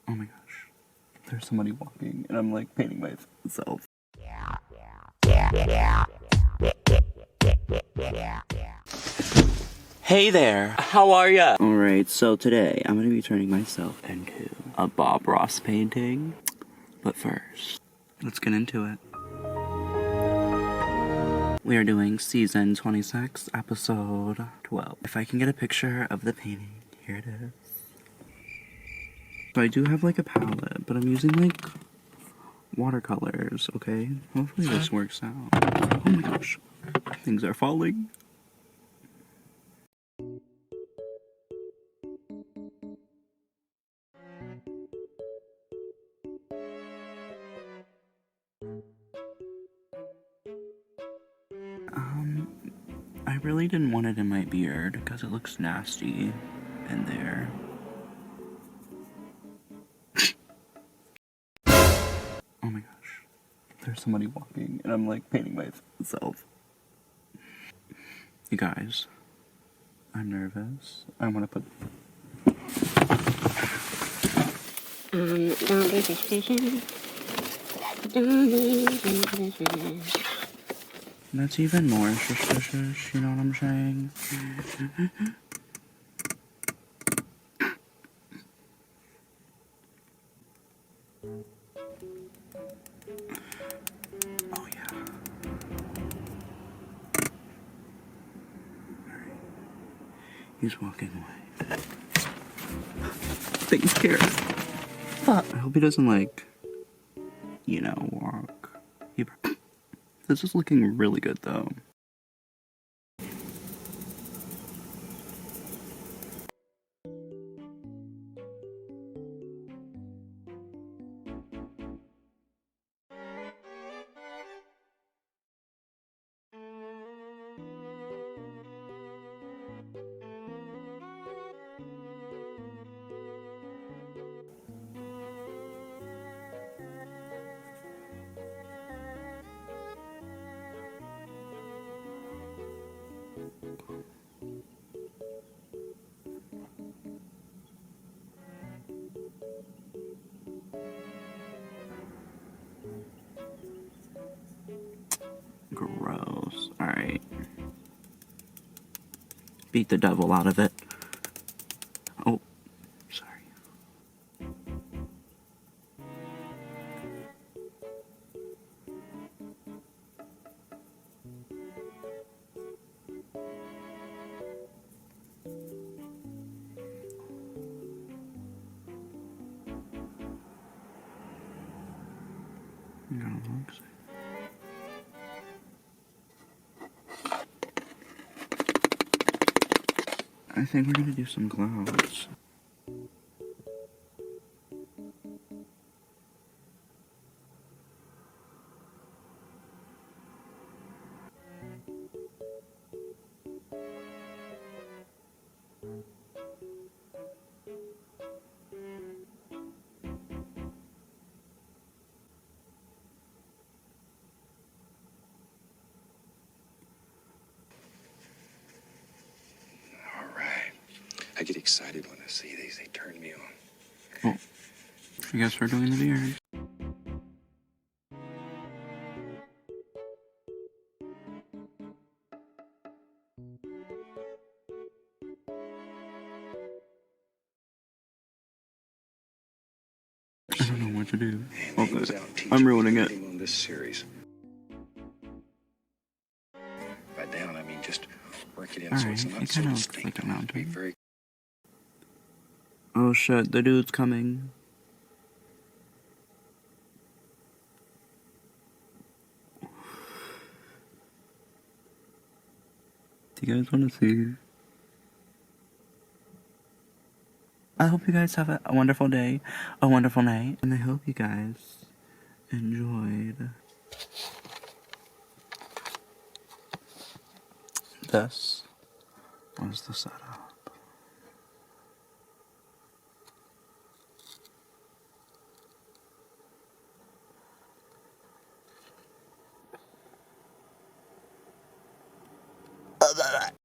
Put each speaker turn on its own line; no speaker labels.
Oh my gosh. There's somebody walking and I'm like painting myself. Hey there, how are ya? Alright, so today I'm gonna be turning myself into a Bob Ross painting. But first, let's get into it. We are doing season 26, episode 12. If I can get a picture of the painting, here it is. So I do have like a palette, but I'm using like watercolors, okay? Hopefully this works out. Oh my gosh, things are falling. I really didn't want it in my beard because it looks nasty in there. Oh my gosh. There's somebody walking and I'm like painting myself. You guys, I'm nervous. I want to put...
Don't be suspicious. Don't be suspicious.
That's even more suspicious, you know what I'm saying? Oh yeah. Alright. He's walking away. Things scared. Fuck. I hope he doesn't like, you know, walk. This is looking really good though. Gross. Alright. Beat the devil out of it. Oh, sorry. No, looks. I think we're gonna do some clouds.
I get excited when I see these. They turn me on.
Oh, I guess we're doing the beard. I don't know what to do. Oh, good. I'm ruining it.
On this series. By down, I mean just work it in.
Alright,
So it's not
it
so
kinda looks
distinct.
like a
I want it to be
mountain.
very.
Oh shit, the dude's coming. Do you guys want to see? I hope you guys have a wonderful day, a wonderful night, and I hope you guys enjoyed this was the setup.